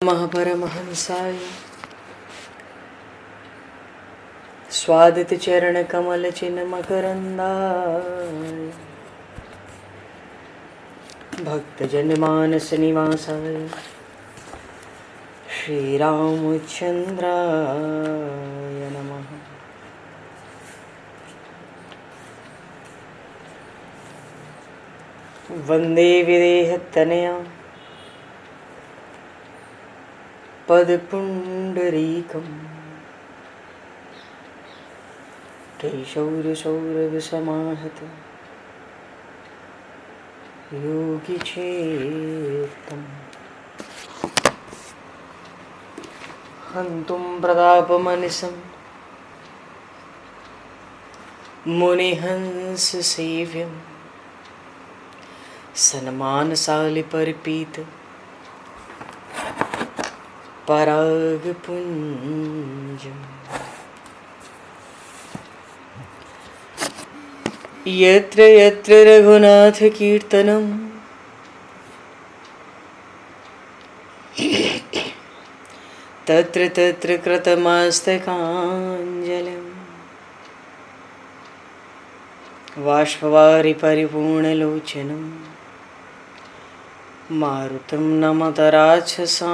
महापरमहंसाय स्वादित चरण कमल चिन्ह मकरंदाय भक्तजन मानस निवासाय श्री रामचंद्राय नमः। वंदे विदेहतनया पदपुंडरीकं केशौरसौरभसमाहत योगिचेतं हन्तुं प्रतापमनिशं मुनिहंससेव्यं सन्मानशालिपरिपीत परागपुञ्जम् यत्र यत्र रघुनाथकीर्तनं तत्र तत्र कृतमस्तकाञ्जलिं बाष्पवारि परिपूर्णलोचनं मारुतं नमत राक्षसान्तकं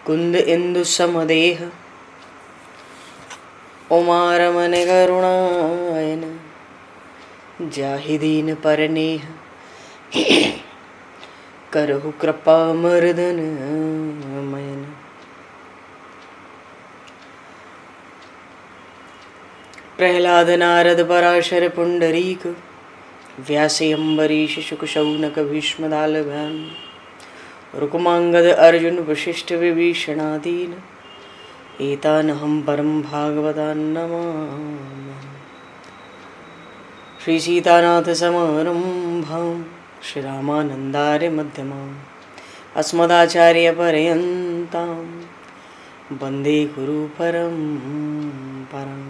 कुन्द इंदुसमदेह उमारमण करुणायन जाहि दीन परनेह करहु कृपा मर्दन मयन। प्रहलाद नारद पराशर पुंडरीक व्यासे अम्बरीश शुक शौनक भीष्म दालभ्याम रुक्मांगद अर्जुन वशिष्ठ विभीषणादीन एतानहं परम भागवतान् नमामि। श्री सीतानाथ समारंभां श्री रामानन्दार्य मध्यमाम् अस्मदाचार्य पर्यन्तां वन्दे गुरु परम्पराम्।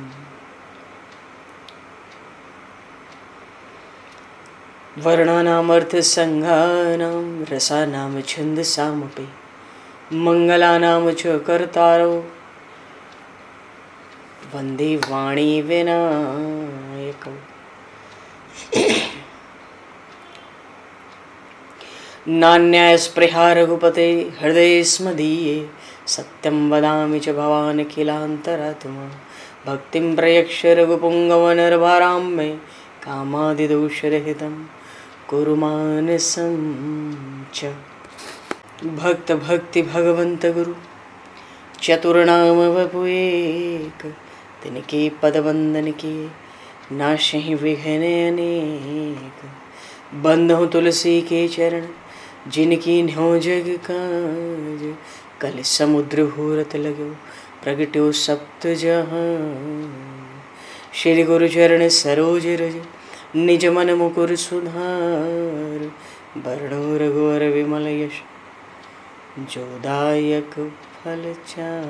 वर्णानामर्थसंज्ञानां रसानां छन्दसामपि मङ्गलानां च कर्तारो वन्दे वाणी विनायकौ। नान्यास्पृहा रघुपते हृदये स्मदीये सत्यं वदामि च भवान् किलान्तरात्मा भक्तिं प्रयक्ष रघुपुङ्गवनर्भारां मे कामादिदोषरहितं कुरु मानसं च। भक्त भक्ति भगवंत गुरु चतुर्नाम वपु एक तिनके पद वंदन के नाशहि विघ्न अनेक। बंधु तुलसी के चरण जिनकी न्यो जग काज कल समुद्र घोरत लगो प्रगट्यो सप्त जहां। श्री गुरु चरण सरोज रज निज मन मुकुर सुधार वर्णो रघुवर विमल यश जोदायक फलचार।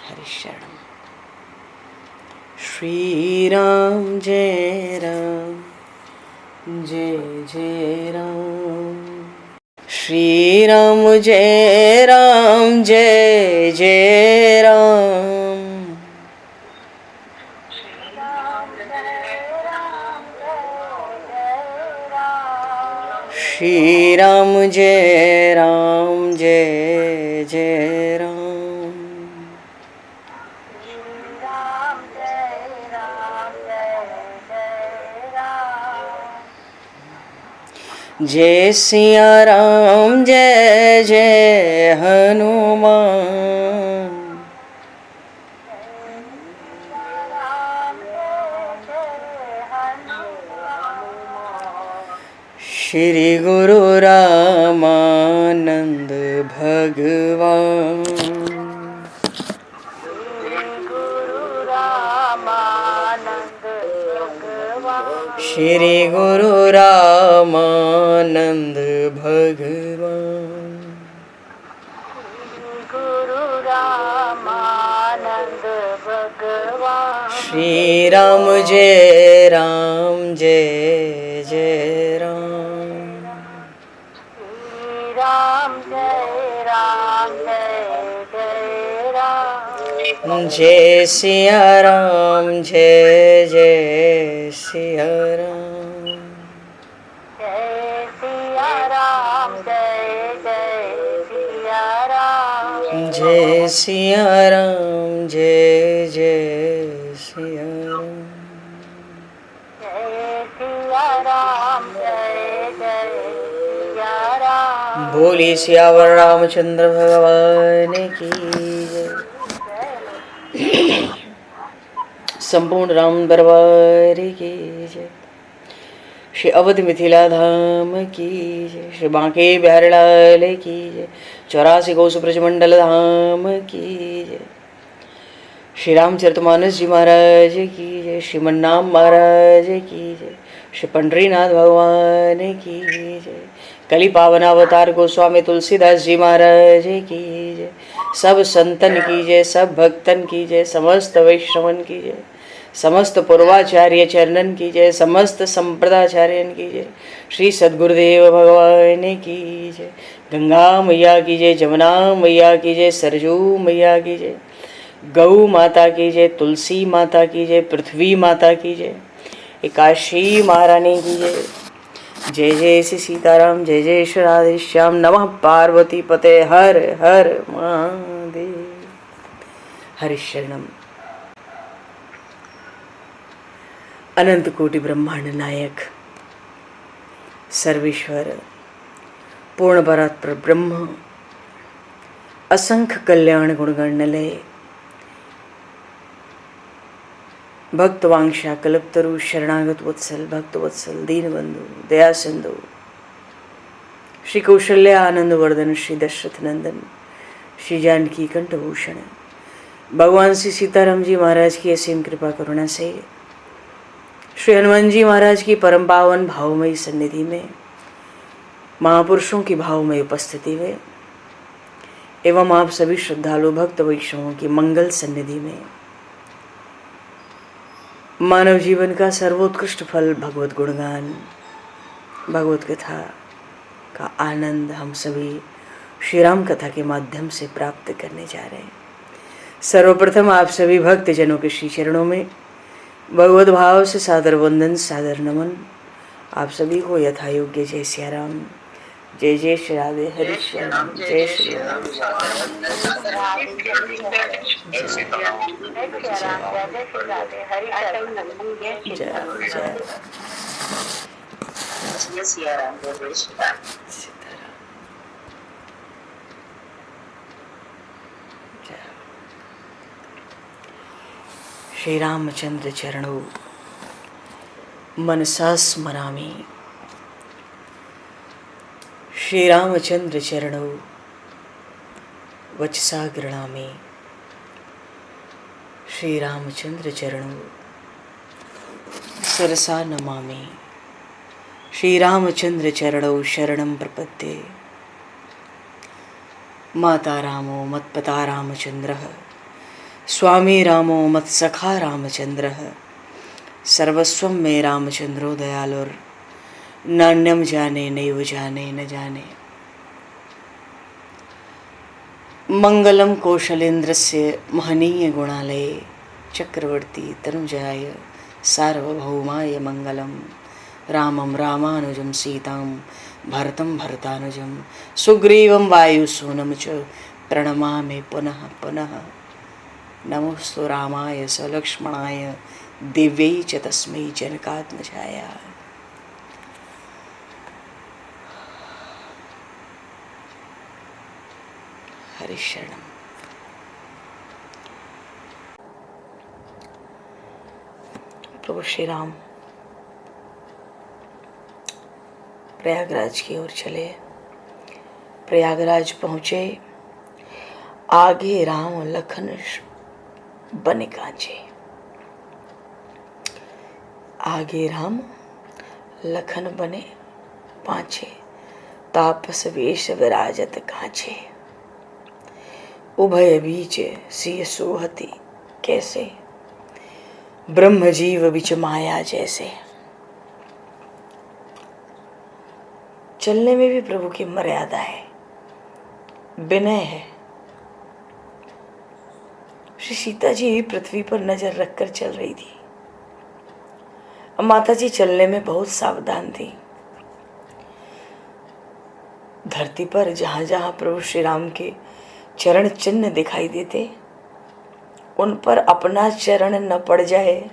हरिशरण श्री राम जय राम जय जय राम श्री राम जय राम जय जय राम श्री राम जय राम जय जय राम जय सिया राम जय जय हनुमान श्री गुरु रामानंद भगवान श्री गुरु रामानंद भगवान गुरु रामानंद श्री राम जय राम जय जय राम। श्री राम जय राम जय जय राम। जय सिया राम जय जय सिया राम। जय सिया राम जय जय सिया राम। जय सिया राम जय जय सिया राम। जय सिया राम जय जय सिया राम। बोली सियावर रामचंद्र भगवान की जय। संपूर्ण राम दरबार की जय। श्री अवध मिथिला धाम की जय। श्री बांके बिहारी लाल की जय। 84 कोस ब्रजमंडल धाम की जय। श्री रामचरितमानस जी महाराज की जय। श्रीमन्नाम महाराज की जय। श्री पंडरीनाथ भगवान की जय। कली पावन अवतार गोस्वामी तुलसीदास जी महाराज की जय। सब संतन की जय, सब भक्तन की जय, समस्त वैष्णवन की जय, समस्त पूर्वाचार्य चरणन की जय, समस्त संप्रदाचार्यन की जय। श्री सद्गुरुदेव भगवान की जय। गंगा मैया की जय, जमुना मैया की जय, सरजू मैया की जय, गौ माता की जय, तुलसी माता की जय, पृथ्वी माता की जय, एकाशी महारानी की जय। जय जय श्री सीताराम, जय जय श्री राधे श्याम। नमः पार्वती पते हर हर महादेव। हरिशरणम। अनंत कोटि ब्रह्मांड नायक सर्वेश्वर पूर्ण परात्पर ब्रह्म असंख्य कल्याण गुणगणलय भक्तवांक्षा कल्पतरु शरणागत वत्सल भक्तवत्सल दीनबंधु दया सिंधु श्री कौशल्या आनंद वर्धन श्री दशरथ नंदन श्री जानकी कंठभूषण भगवान श्री सीताराम जी महाराज की असीम कृपा करुणा से श्री हनुमान जी महाराज की परम पावन भावमयी सन्निधि में महापुरुषों की भावमयी उपस्थिति में एवं आप सभी श्रद्धालु भक्त वैष्णवों की मंगल सन्निधि में मानव जीवन का सर्वोत्कृष्ट फल भगवत गुणगान भगवत कथा का आनंद हम सभी श्री राम कथा के माध्यम से प्राप्त करने जा रहे हैं। सर्वप्रथम आप सभी भक्त जनों के श्री चरणों में भगवत भाव से सादर वंदन सादर नमन। आप सभी को यथा योग्य जय सिया राम, जय जय श्री राधे हरि श्याम, जय श्री राम। श्री रामचंद्र चरणों मनसा स्मरामि। श्री रामचंद्र चरणों वचसा गृणामि। श्री रामचंद्र चरणों सरसा नमामि। श्री रामचंद्र चरणों शरणं प्रपद्ये। माता रामो मत्पता रामचंद्रः, स्वामी रामो मत्सखा रामचंद्रः, सर्वस्वं मे रामचंद्रो दयालुर, नान्यम जाने नैव जाने न जाने। मंगलम कौशलेन्द्रस्य महनीय गुणालये चक्रवर्ती तनुजाय सार्वभौमाय मंगलम। रामं रामानुजं सीतां भरतं भरतानुजं सुग्रीवं वायुसूनं च प्रणमामि पुनः पुनः। नमोस्तु रामाय सलक्ष्मणाय दिव्यै च तस्मै जनकात्मजाय। हरिशरणम। प्रभु श्री राम प्रयागराज की ओर चले। प्रयागराज पहुँचे, आगे राम लखन बने कांचे। आगे राम लखन बने पाँचे, तापस वेश विराजत कांचे। उभय बीच सिय सोहती कैसे ब्रह्म जीव बिच माया जैसे। चलने में भी प्रभु की मर्यादा है, विनय है। श्री सीता जी पृथ्वी पर नजर रखकर चल रही थी। माता जी चलने में बहुत सावधान थी। धरती पर जहां जहां प्रभु श्री राम के चरण चिन्ह दिखाई देते, उन पर अपना चरण न पड़ जाए,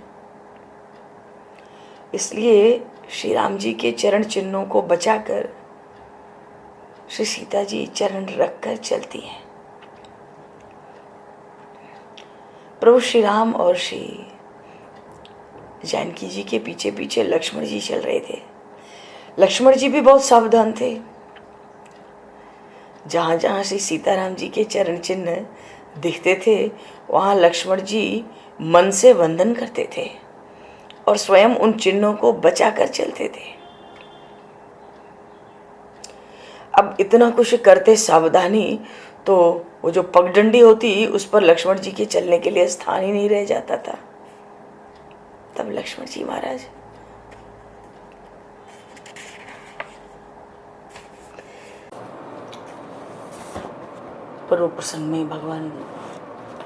इसलिए श्री राम जी के चरण चिन्हों को बचाकर श्री सीता जी चरण रखकर चलती हैं। प्रभु श्री राम और श्री जानकी जी के पीछे पीछे लक्ष्मण जी चल रहे थे। लक्ष्मण जी भी बहुत सावधान थे। जहां जहां श्री सीताराम जी के चरण चिन्ह दिखते थे, वहां लक्ष्मण जी मन से वंदन करते थे और स्वयं उन चिन्हों को बचाकर चलते थे। अब इतना कुछ करते सावधानी, तो वो जो पगडंडी होती उस पर लक्ष्मण जी के चलने के लिए स्थान ही नहीं रह जाता था। तब लक्ष्मण जी महाराज पूर्व प्रसंग में भगवान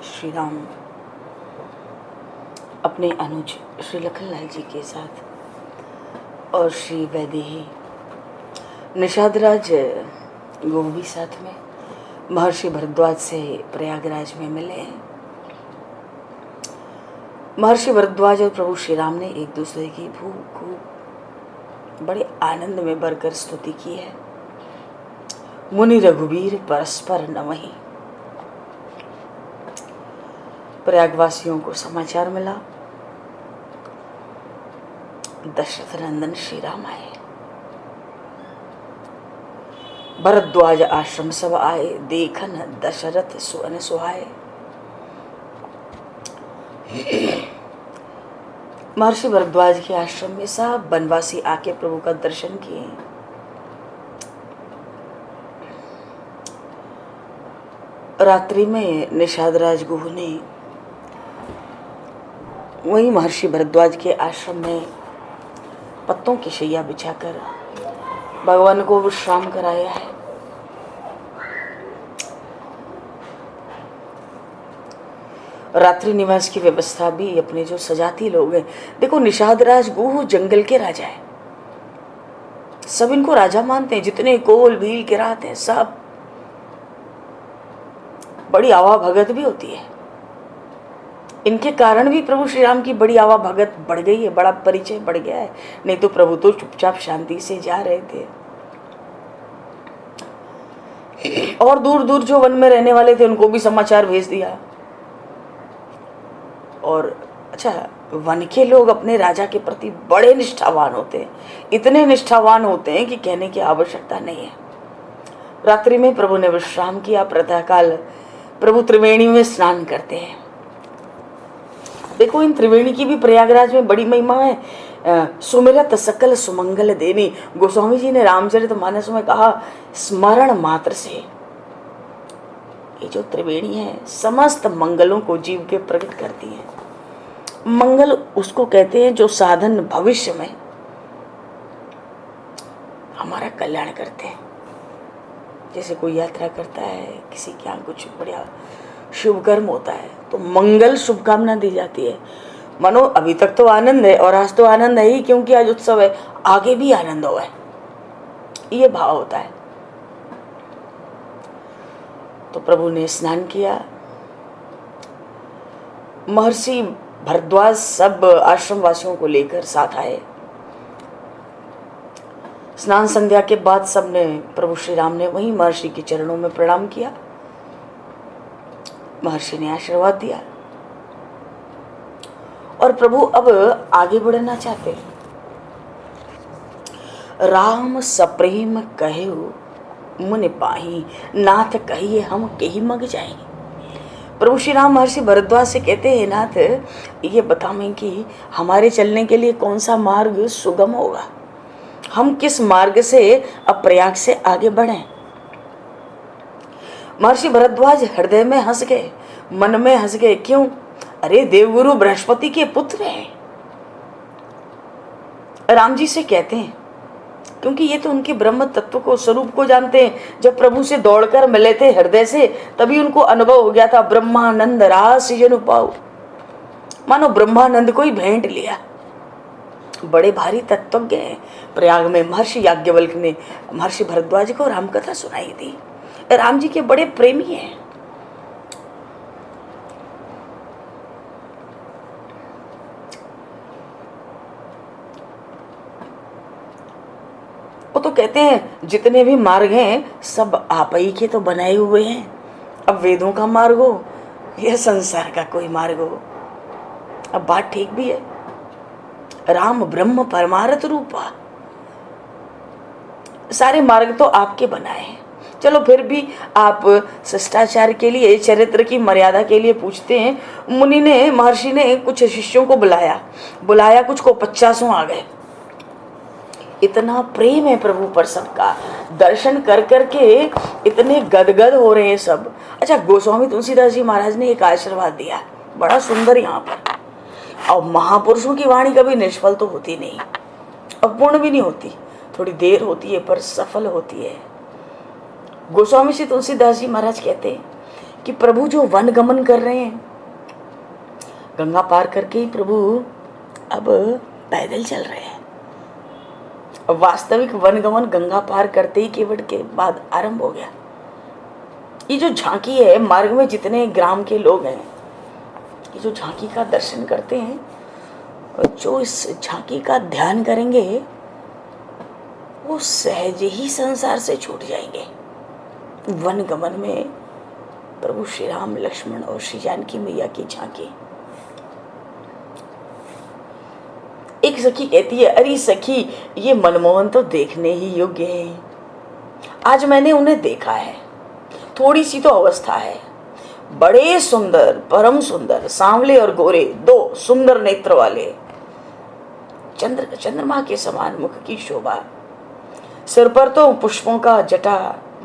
श्री राम अपने अनुज श्री लखनलाल जी के साथ और श्री वैदेही निषादराज वो भी साथ में महर्षि भरद्वाज से प्रयागराज में मिले हैं। महर्षि भरद्वाज और प्रभु श्री राम ने एक दूसरे की खूब बड़े आनंद में भरकर स्तुति की है। मुनि रघुवीर परस्पर नमहि। प्रयागवासियों को समाचार मिला, दशरथ नंदन श्री राम आए। भरद्वाज आश्रम सब आए, देखन दशरथ सुअन सुहाए। महर्षि भरद्वाज के आश्रम में सब वनवासी आके प्रभु का दर्शन किए। रात्रि में निषादराज गुह ने वही महर्षि भरद्वाज के आश्रम में पत्तों की शैया बिछाकर भगवान को विश्राम कराया है। रात्रि निवास की व्यवस्था भी अपने जो सजाती लोग हैं, देखो निषादराज गुह जंगल के राजा है, सब इनको राजा मानते हैं। जितने कोल भील किरात हैं सब, बड़ी आवा भगत भी होती है। इनके कारण भी प्रभु श्री राम की बड़ी आवा भगत बढ़ गई है, बड़ा परिचय बढ़ गया है। नहीं तो प्रभु तो चुपचाप शांति से जा रहे थे। और दूर दूर जो वन में रहने वाले थे उनको भी समाचार भेज दिया। और अच्छा, वन के लोग अपने राजा के प्रति बड़े निष्ठावान होते हैं, इतने निष्ठावान होते हैं कि कहने की आवश्यकता नहीं है। रात्रि में प्रभु ने विश्राम किया। प्रातःकाल प्रभु त्रिवेणी में स्नान करते हैं। देखो इन त्रिवेणी की भी प्रयागराज में बड़ी महिमा है। सुमिरत सकल सुमंगल देनी, गोस्वामी जी ने रामचरितमानस में कहा, स्मरण मात्र से ये जो त्रिवेणी है समस्त मंगलों को जीव के प्रकट करती है। मंगल उसको कहते हैं जो साधन भविष्य में हमारा कल्याण करते हैं। जैसे कोई यात्रा करता है, किसी के यहाँ कुछ बढ़िया शुभ कर्म होता है तो मंगल शुभकामना दी जाती है। मानो अभी तक तो आनंद है और आज तो आनंद है ही, क्योंकि आज उत्सव है, आगे भी आनंद हो, ये भाव होता है। तो प्रभु ने स्नान किया। महर्षि भरद्वाज सब आश्रम वासियों को लेकर साथ आए। स्नान संध्या के बाद सबने, प्रभु श्री राम ने वहीं महर्षि के चरणों में प्रणाम किया। महर्षि ने आशीर्वाद दिया और प्रभु अब आगे बढ़ना चाहते। राम सप्रेम कहे मुनि पाही, नाथ कहिए हम कही मग जाएंगे। प्रभु श्री राम महर्षि भरद्वाज से कहते हैं, नाथ ये बतावें कि हमारे चलने के लिए कौन सा मार्ग सुगम होगा, हम किस मार्ग से अब प्रयाग से आगे बढ़ें। महर्षि भरद्वाज हृदय में हंस गए, मन में हंस गए। क्यों? अरे देवगुरु बृहस्पति के पुत्र हैं, राम जी से कहते हैं, क्योंकि ये तो उनके ब्रह्म तत्व को, स्वरूप को जानते हैं। जब प्रभु से दौड़कर मिले थे हृदय से, तभी उनको अनुभव हो गया था, ब्रह्मानंद रास जनु पाओ, मानो ब्रह्मानंद को ही भेंट लिया। बड़े भारी तत्वज्ञ हैं। प्रयाग में महर्षि याज्ञवल्क्य ने महर्षि भरद्वाज को रामकथा सुनाई थी। राम जी के बड़े प्रेमी हैं। वो तो कहते हैं जितने भी मार्ग हैं सब आप ही के तो बनाए हुए हैं। अब वेदों का मार्ग हो या संसार का कोई मार्ग हो, अब बात ठीक भी है। राम ब्रह्म परमार्थ रूपा, सारे मार्ग तो आपके बनाए हैं। चलो फिर भी आप शिष्टाचार के लिए, चरित्र की मर्यादा के लिए पूछते हैं। मुनि ने, महर्षि ने कुछ शिष्यों को बुलाया, कुछ को 50 आ गए। इतना प्रेम है प्रभु पर सबका, दर्शन कर करके इतने गदगद हो रहे हैं सब। अच्छा, गोस्वामी तुलसीदास जी महाराज ने एक आशीर्वाद दिया बड़ा सुंदर यहाँ पर। और महापुरुषों की वाणी कभी निष्फल तो होती नहीं, अपूर्ण भी नहीं होती, थोड़ी देर होती है पर सफल होती है। गोस्वामी श्री तुलसीदास जी महाराज कहते हैं कि प्रभु जो वन गमन कर रहे हैं, गंगा पार करके ही प्रभु अब पैदल चल रहे हैं। वास्तविक वनगमन गंगा पार करते ही केवट के बाद आरंभ हो गया। ये जो झांकी है, मार्ग में जितने ग्राम के लोग हैं, ये जो झांकी का दर्शन करते हैं, जो इस झांकी का ध्यान करेंगे, वो सहज ही संसार से छूट जाएंगे। वनगमन में प्रभु श्री राम, लक्ष्मण और श्री जानकी मैया की झांकी। एक सखी कहती है, अरे सखी, ये मनमोहन तो देखने ही योग्य है। आज मैंने उन्हें देखा है, थोड़ी सी तो अवस्था है, बड़े सुंदर, परम सुंदर, सांवले और गोरे, 2 सुंदर नेत्र वाले, चंद्रमा के समान मुख की शोभा, सिर पर तो पुष्पों का जटा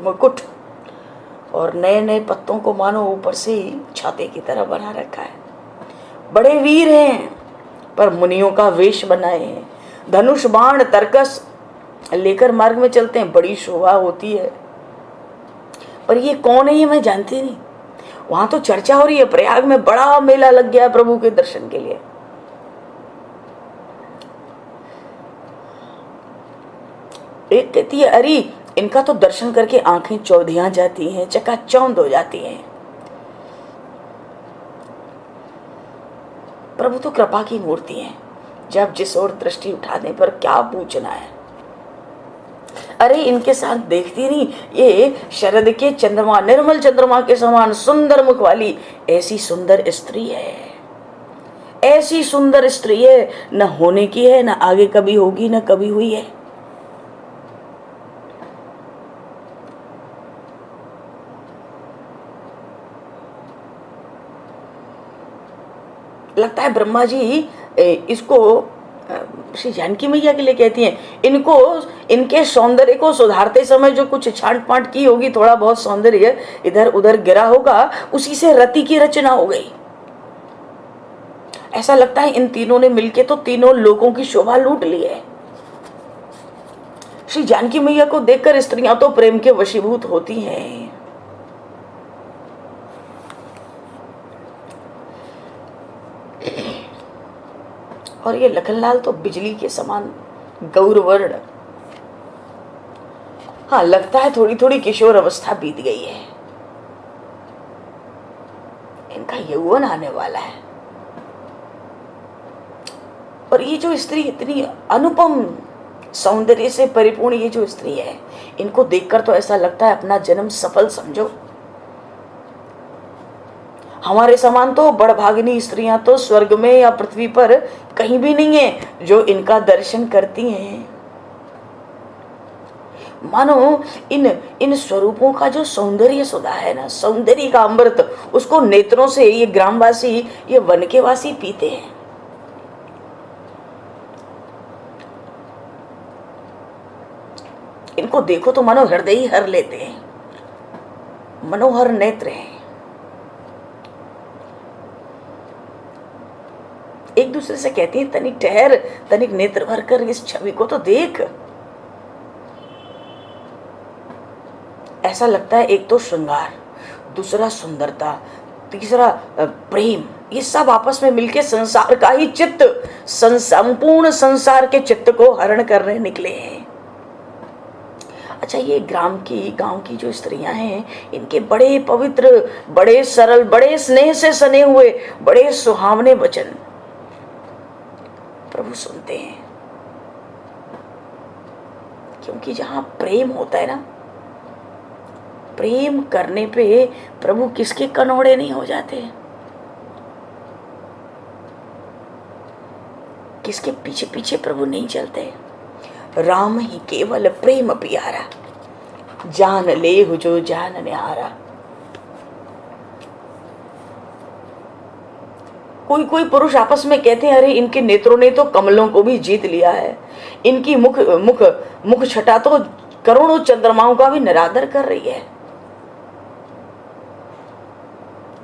मुकुट, और नए नए पत्तों को मानो ऊपर से छाते की तरह बना रखा है। बड़े वीर हैं, पर मुनियों का वेश बनाए हैं, धनुष बाण तरकस लेकर मार्ग में चलते हैं, बड़ी शोभा होती है। पर ये कौन है ये मैं जानती नहीं। वहां तो चर्चा हो रही है, प्रयाग में बड़ा मेला लग गया है प्रभु के दर्शन के लिए। एक कहती है, अरे इनका तो दर्शन करके आंखें चौधियां जाती हैं, चकाचौंध हो जाती हैं। प्रभु तो कृपा की मूर्ति है, जब जिस ओर दृष्टि उठाने पर क्या पूछना है। अरे इनके साथ देखती नहीं, ये शरद के चंद्रमा, निर्मल चंद्रमा के समान सुंदर मुख वाली ऐसी सुंदर स्त्री है, ऐसी सुंदर स्त्री है, न होने की है, न आगे कभी होगी, न कभी हुई है। लगता है ब्रह्मा जी इसको श्री जानकी मैया के लिए कहती हैं। इनको, इनके सौंदर्य को सुधारते समय जो कुछ छांट पांट की होगी, थोड़ा बहुत सौंदर्य इधर उधर गिरा होगा, उसी से रति की रचना हो गई। ऐसा लगता है इन तीनों ने मिलके तो तीनों लोगों की शोभा लूट ली है। श्री जानकी मैया को देखकर स्त्रियां तो प्रेम के वशीभूत होती हैं। और ये लखनलाल तो बिजली के समान गौरवर्ण। हाँ, लगता है थोड़ी थोड़ी किशोर अवस्था बीत गई है, इनका यौवन आने वाला है। और ये जो स्त्री इतनी अनुपम सौंदर्य से परिपूर्ण, ये जो स्त्री है, इनको देखकर तो ऐसा लगता है अपना जन्म सफल समझो। हमारे समान तो बड़भागिनी स्त्रियां तो स्वर्ग में या पृथ्वी पर कहीं भी नहीं है जो इनका दर्शन करती हैं। मानो इन स्वरूपों का जो सौंदर्य सुधा है ना, सौंदर्य का अमृत, उसको नेत्रों से ये ग्रामवासी, ये वन के वासी पीते हैं। इनको देखो तो मानो हृदय ही हर लेते हैं, मनोहर नेत्र हैं। दूसरे से कहती हैं तनिक ठहर, तनिक नेत्र भर कर इस छवि को तो देख। ऐसा लगता है एक तो श्रृंगार, दूसरा सुंदरता, तीसरा प्रेम, ये सब आपस में मिलके संसार का ही चित्त, संपूर्ण संसार के चित्त को हरण करने निकले हैं। अच्छा, ये गांव की जो स्त्रियां हैं, इनके बड़े पवित्र, बड़े सरल, बड़े स्नेह से सने हुए, बड़े सुहावने वचन प्रभु सुनते हैं। क्योंकि जहां प्रेम होता है ना, प्रेम करने पे प्रभु किसके कनौड़े नहीं हो जाते, किसके पीछे पीछे प्रभु नहीं चलते। राम ही केवल प्रेम प्यारा, जान ले हो जो जान न्यारा। कोई कोई पुरुष आपस में कहते हैं, अरे इनके नेत्रों ने तो कमलों को भी जीत लिया है, इनकी मुख छटा तो करोड़ों चंद्रमाओं का भी निरादर कर रही है।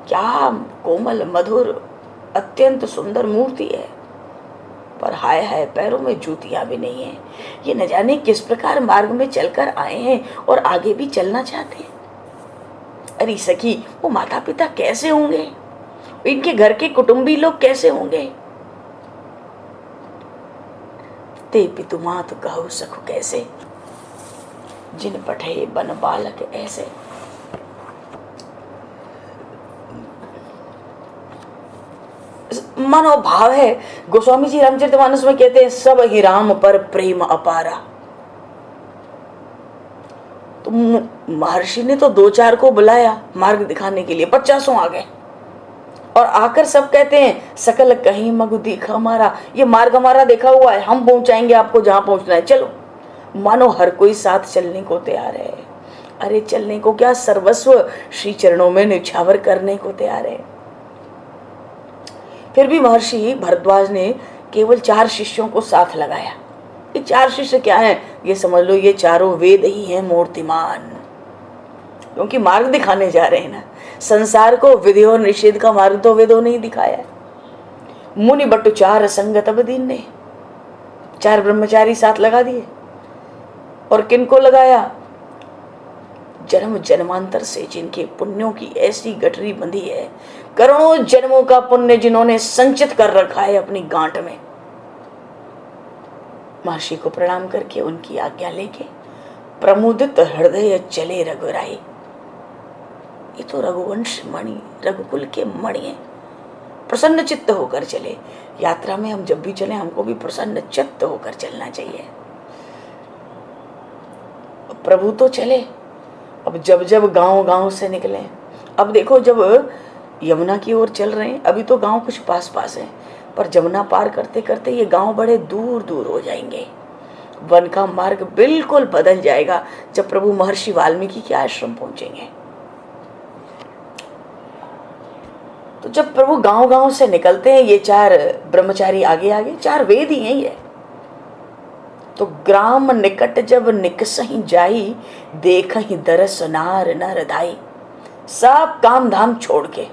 क्या कोमल मधुर अत्यंत सुंदर मूर्ति है, पर हाय हाय पैरों में जूतियां भी नहीं है। ये न जाने किस प्रकार मार्ग में चलकर आए हैं और आगे भी चलना चाहते हैं। अरे सखी, वो माता पिता कैसे होंगे, इनके घर के कुटुंबी लोग कैसे होंगे। ते पितु मातु कहु सखु कैसे, जिन पठे बन बालक ऐसे। मनोभाव है। गोस्वामी जी रामचरितमानस में कहते हैं, सब ही राम पर प्रेम अपारा। तो महर्षि ने तो 2-4 को बुलाया मार्ग दिखाने के लिए, 50 आ गए और आकर सब कहते हैं, सकल कहीं मगु दिखा हमारा, ये मार्ग हमारा देखा हुआ है, हम पहुंचाएंगे आपको जहां पहुंचना है, चलो। मानो हर कोई साथ चलने को तैयार है। अरे चलने को क्या, सर्वस्व श्री चरणों में निछावर करने को तैयार है। फिर भी महर्षि भरद्वाज ने केवल 4 शिष्यों को साथ लगाया। ये 4 शिष्य क्या हैं, ये समझ लो ये चारों वेद ही हैं मूर्तिमान, क्योंकि मार्ग दिखाने जा रहे हैं ना। संसार को विधि और निषेध का मार्ग तो वेदों ने ही दिखाया है। मुनि बटु 4 संगत अब दीन ने, 4 ब्रह्मचारी साथ लगा दिए। और किनको लगाया, जन्म जन्मांतर से जिनके पुण्यों की ऐसी गठरी बंधी है, करोड़ों जन्मों का पुण्य जिन्होंने संचित कर रखा है अपनी गांठ में। महर्षि को प्रणाम करके उनकी आज्ञा लेके प्रमुदित हृदय चले रघुराई। ये तो रघुवंश मणि, रघुकुल के मणि है। प्रसन्न चित्त होकर चले। यात्रा में हम जब भी चले, हमको भी प्रसन्न चित्त होकर चलना चाहिए। प्रभु तो चले, अब जब गांव से निकले, अब देखो जब यमुना की ओर चल रहे हैं, अभी तो गांव कुछ पास पास है, पर जमुना पार करते करते ये गांव बड़े दूर दूर हो जाएंगे। वन का मार्ग बिल्कुल बदल जाएगा जब प्रभु महर्षि वाल्मीकि के आश्रम पहुंचेंगे। तो जब प्रभु गांव से निकलते हैं, ये 4 ब्रह्मचारी आगे आगे, 4 वेद ही हैं ये। तो ग्राम निकट जब निकसही जाई, देखहि दरस नार नर धाई। सब काम धाम छोड़ के,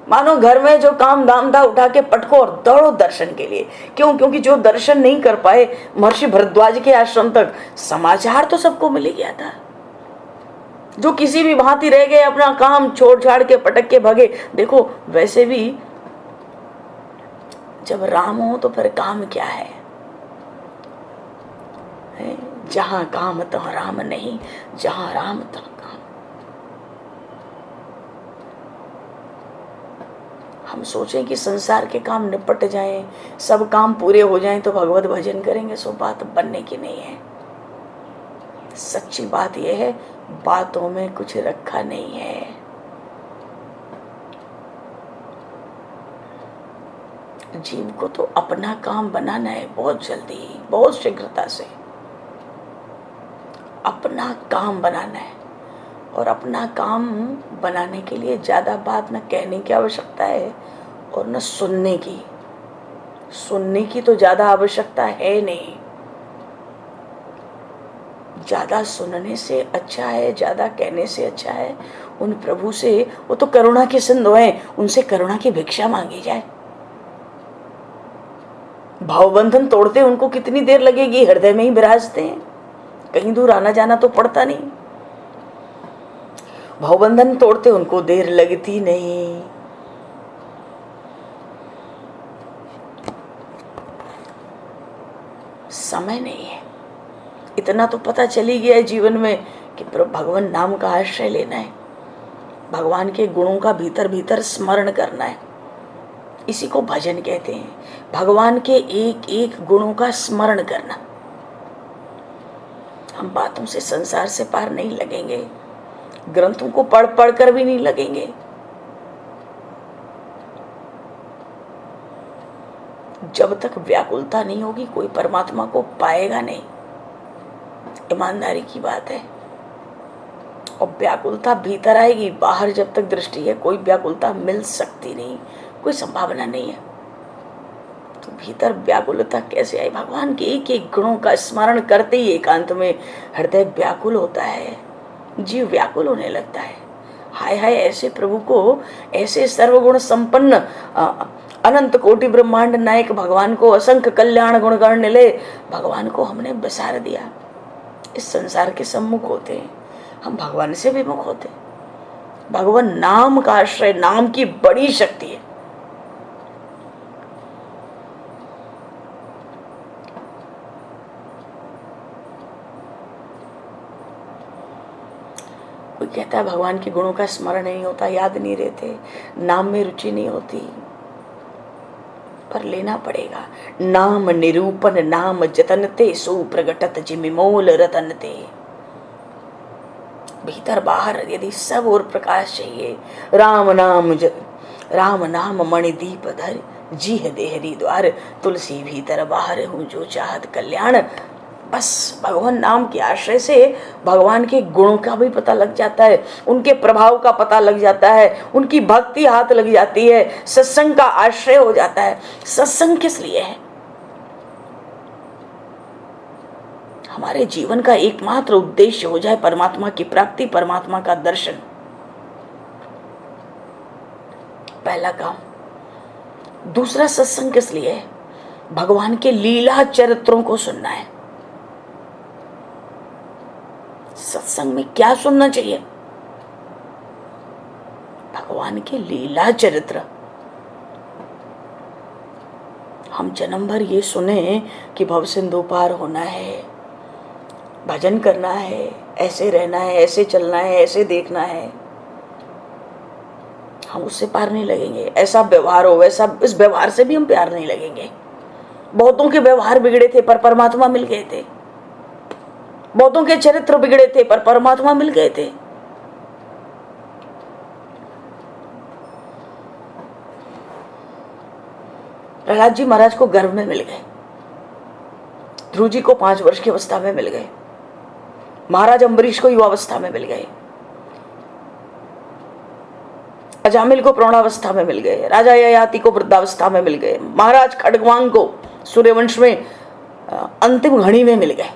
मानो घर में जो काम धाम था उठा के पटको और दौड़ो दर्शन के लिए। क्यों? क्योंकि जो दर्शन नहीं कर पाए महर्षि भरद्वाज के आश्रम तक, समाचार तो सबको मिल गया था। जो किसी भी भांति रह गए, अपना काम छोड़ छाड़ के पटक के भागे। देखो वैसे भी जब राम हो तो फिर काम क्या है? जहां काम तहां राम नहीं, जहां राम तहां काम। हम सोचें कि संसार के काम निपट जाएं, सब काम पूरे हो जाएं तो भगवत भजन करेंगे, सो बात बनने की नहीं है। सच्ची बात यह है, बातों में कुछ रखा नहीं है। जीव को तो अपना काम बनाना है, बहुत जल्दी, बहुत शीघ्रता से अपना काम बनाना है। और अपना काम बनाने के लिए ज्यादा बात न कहने की आवश्यकता है और न सुनने की। सुनने की तो ज्यादा आवश्यकता है नहीं। ज्यादा सुनने से अच्छा है, ज्यादा कहने से अच्छा है उन प्रभु से, वो तो करुणा के सिंधु हैं, उनसे करुणा की भिक्षा मांगी जाए। भावबंधन तोड़ते उनको कितनी देर लगेगी, हृदय में ही विराजते हैं, कहीं दूर आना जाना तो पड़ता नहीं। भावबंधन तोड़ते उनको देर लगती नहीं। समय नहीं है, इतना तो पता चली गया है जीवन में कि भगवान नाम का आश्रय लेना है, भगवान के गुणों का भीतर भीतर स्मरण करना है। इसी को भजन कहते हैं, भगवान के एक एक गुणों का स्मरण करना। हम बातों से संसार से पार नहीं लगेंगे, ग्रंथों को पढ़ पढ़ कर भी नहीं लगेंगे। जब तक व्याकुलता नहीं होगी कोई परमात्मा को पाएगा नहीं, ईमानदारी की बात है। और व्याकुलता भीतर आएगी, बाहर जब तक दृष्टि है कोई व्याकुलता मिल सकती नहीं, कोई संभावना नहीं है। तो भीतर व्याकुलता कैसे आई? भगवान के एक एक गुणों का स्मरण करते ही एकांत में हृदय व्याकुल होता है, जीव व्याकुल होने लगता है। हाय हाय, ऐसे प्रभु को, ऐसे सर्वगुण संपन्न अनंत कोटि ब्रह्मांड नायक भगवान को, असंख्य कल्याण गुण गण ले भगवान को हमने बसार दिया। इस संसार के सम्मुख होते हैं, हम भगवान से विमुख होते। भगवान नाम का आश्रय, नाम की बड़ी शक्ति है। कोई कहता है भगवान के गुणों का स्मरण नहीं होता, याद नहीं रहते, नाम में रुचि नहीं होती, पर लेना पड़ेगा। नाम निरूपण नाम जतन ते, सो प्रगटत जिमिमोल रतन ते। भीतर बाहर यदि सब और प्रकाश चाहिए, राम नाम मणि दीप धर, जीह देहरी द्वार, तुलसी भीतर बाहर हूँ जो चाहत कल्याण। बस भगवान नाम के आश्रय से भगवान के गुणों का भी पता लग जाता है, उनके प्रभाव का पता लग जाता है, उनकी भक्ति हाथ लग जाती है, सत्संग का आश्रय हो जाता है। सत्संग किस लिए है? हमारे जीवन का एकमात्र उद्देश्य हो जाए परमात्मा की प्राप्ति, परमात्मा का दर्शन। पहला काम। दूसरा, सत्संग किस लिए है? भगवान के लीला चरित्रों को सुनना है। सत्संग में क्या सुनना चाहिए? भगवान के लीला चरित्र। हम जन्म भर ये सुने कि भव सिंधु पार होना है, भजन करना है, ऐसे रहना है, ऐसे चलना है, ऐसे देखना है। हम उससे पार नहीं लगेंगे। ऐसा व्यवहार हो, वैसा, इस व्यवहार से भी हम प्यार नहीं लगेंगे। बहुतों के व्यवहार बिगड़े थे पर परमात्मा मिल गए थे, बहुतों के चरित्र बिगड़े थे पर परमात्मा मिल गए थे। प्रहलाद जी महाराज को गर्भ में मिल गए, ध्रुव जी को 5 वर्ष की अवस्था में मिल गए, महाराज अम्बरीश को युवावस्था में मिल गए, अजामिल को प्रौढ़ावस्था में मिल गए, राजा ययाति को वृद्धावस्था में मिल गए, महाराज खड्गवांग को सूर्यवंश में अंतिम घड़ी में मिल गए।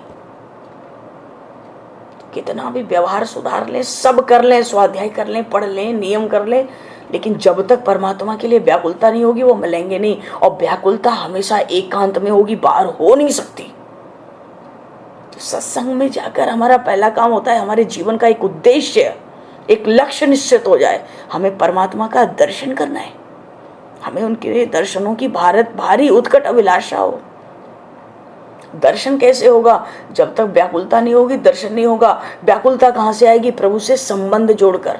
कितना भी व्यवहार सुधार लें, सब कर लें, स्वाध्याय कर लें, पढ़ लें, नियम कर लें, लेकिन जब तक परमात्मा के लिए व्याकुलता नहीं होगी वो मिलेंगे नहीं। और व्याकुलता हमेशा एकांत में होगी, बाहर हो नहीं सकती। तो सत्संग में जाकर हमारा पहला काम होता है, हमारे जीवन का एक उद्देश्य, एक लक्ष्य निश्चित हो जाए। हमें परमात्मा का दर्शन करना है, हमें उनके दर्शनों की भारी उत्कट अभिलाषा हो। दर्शन कैसे होगा? जब तक व्याकुलता नहीं होगी दर्शन नहीं होगा। व्याकुलता कहां से आएगी? प्रभु से संबंध जोड़कर।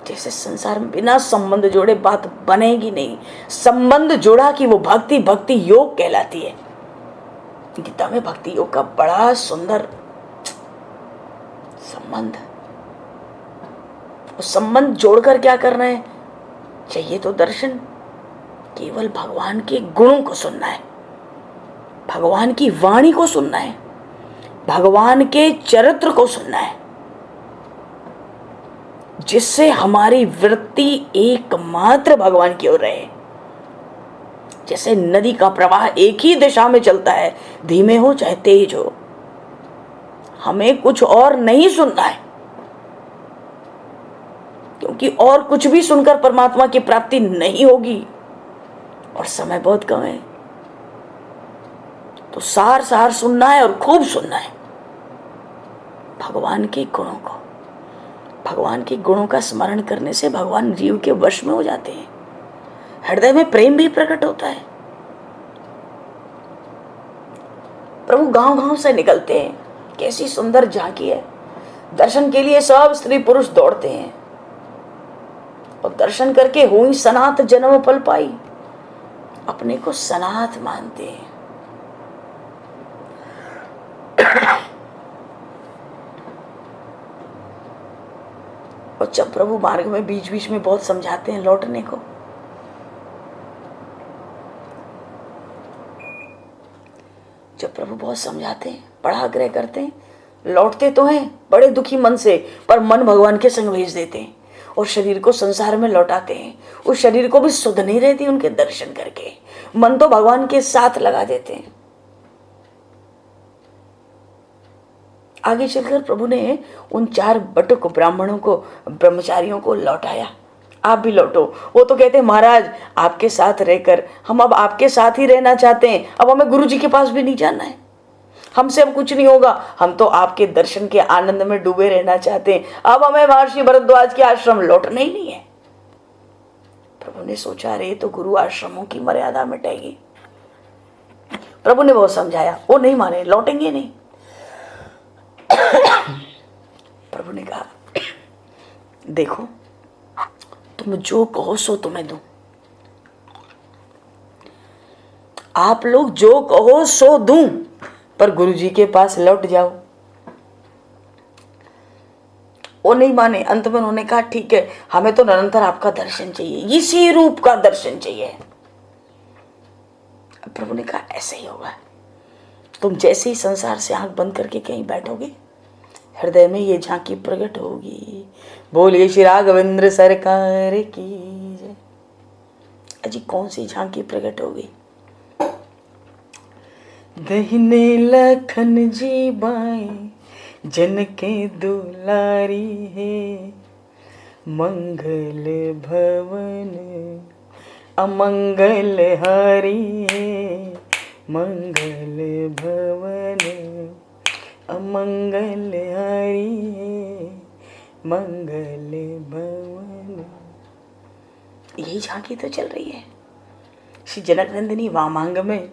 जैसे संसार में बिना संबंध जोड़े बात बनेगी नहीं। संबंध जोड़ा कि वो भक्ति योग कहलाती है। गीता में भक्ति योग का बड़ा सुंदर संबंध। उस संबंध जोड़कर क्या करना है? चाहिए तो दर्शन, केवल भगवान के गुणों को सुनना है, भगवान की वाणी को सुनना है, भगवान के चरित्र को सुनना है, जिससे हमारी वृत्ति एकमात्र भगवान की ओर रहे। जैसे नदी का प्रवाह एक ही दिशा में चलता है, धीमे हो चाहे तेज हो, हमें कुछ और नहीं सुनना है, क्योंकि और कुछ भी सुनकर परमात्मा की प्राप्ति नहीं होगी। और समय बहुत कम है, तो सार सार सुनना है और खूब सुनना है भगवान के गुणों को। भगवान के गुणों का स्मरण करने से भगवान जीव के वश में हो जाते हैं, हृदय में प्रेम भी प्रकट होता है। प्रभु गांव गांव से निकलते हैं, कैसी सुंदर झांकी है, दर्शन के लिए सब स्त्री पुरुष दौड़ते हैं और दर्शन करके हुई सनात जन्म फल पाई, अपने को सनात मानते हैं। और जब प्रभु मार्ग में बीच बीच में बहुत समझाते हैं लौटने को, जब प्रभु बहुत समझाते हैं, बड़ा आग्रह करते हैं, लौटते तो हैं बड़े दुखी मन से, पर मन भगवान के संग भेज देते हैं और शरीर को संसार में लौटाते हैं। उस शरीर को भी सुध नहीं रहती उनके दर्शन करके, मन तो भगवान के साथ लगा देते हैं। आगे चलकर प्रभु ने उन 4 बटुक ब्राह्मणों को, ब्रह्मचारियों को लौटाया, आप भी लौटो। वो तो कहते हैं महाराज आपके साथ रहकर हम अब आपके साथ ही रहना चाहते हैं, अब हमें गुरु जी के पास भी नहीं जाना है, हमसे अब कुछ नहीं होगा, हम तो आपके दर्शन के आनंद में डूबे रहना चाहते हैं, अब हमें महर्षि भरद्वाज के आश्रम लौटना ही नहीं है। प्रभु ने सोचा अरे तो गुरु आश्रमों की मर्यादा मिटेगी। प्रभु ने बहुत समझाया, वो नहीं माने, लौटेंगे नहीं। प्रभु ने कहा देखो तुम जो कहो सो तुम्हें दूं, आप लोग जो कहो सो दूं, पर गुरु जी के पास लौट जाओ। वो नहीं माने, अंत में उन्होंने कहा ठीक है, हमें तो निरंतर आपका दर्शन चाहिए, इसी रूप का दर्शन चाहिए। प्रभु ने कहा ऐसे ही होगा, तुम जैसे ही संसार से आंख बंद करके कहीं बैठोगे, हृदय में ये झांकी प्रकट होगी। बोलिए श्री राघवेंद्र सरकार की जय। अजी कौन सी झांकी प्रकट होगी? दहिने लखन जी बाएं जन के दुलारी है, मंगल भवन अमंगल हारी है, मंगल भवन अमंगल हारी है, मंगल भवन। यही झांकी तो चल रही है। श्री जनक नंदिनी वामांग में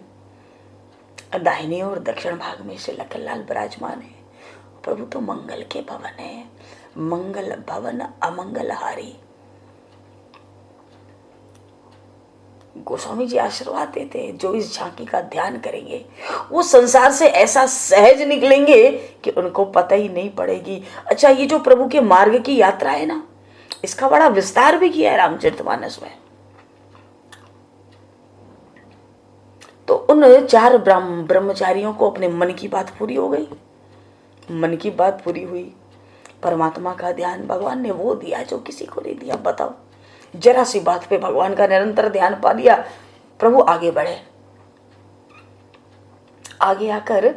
दाहिनी और दक्षिण भाग में से लखनलाल विराजमान है। प्रभु तो मंगल के भवन है, मंगल भवन अमंगलहारी। गोस्वामी जी आशीर्वाद देते हैं, जो इस झांकी का ध्यान करेंगे वो संसार से ऐसा सहज निकलेंगे कि उनको पता ही नहीं पड़ेगी। अच्छा, ये जो प्रभु के मार्ग की यात्रा है ना, इसका बड़ा विस्तार भी किया है रामचरितमानस में। तो उन 4 ब्रह्मचारियों को अपने मन की बात पूरी हो गई। मन की बात पूरी हुई, परमात्मा का ध्यान भगवान ने वो दिया जो किसी को नहीं दिया। बताओ, जरा सी बात पे भगवान का निरंतर ध्यान पा लिया। प्रभु आगे बढ़े, आगे आकर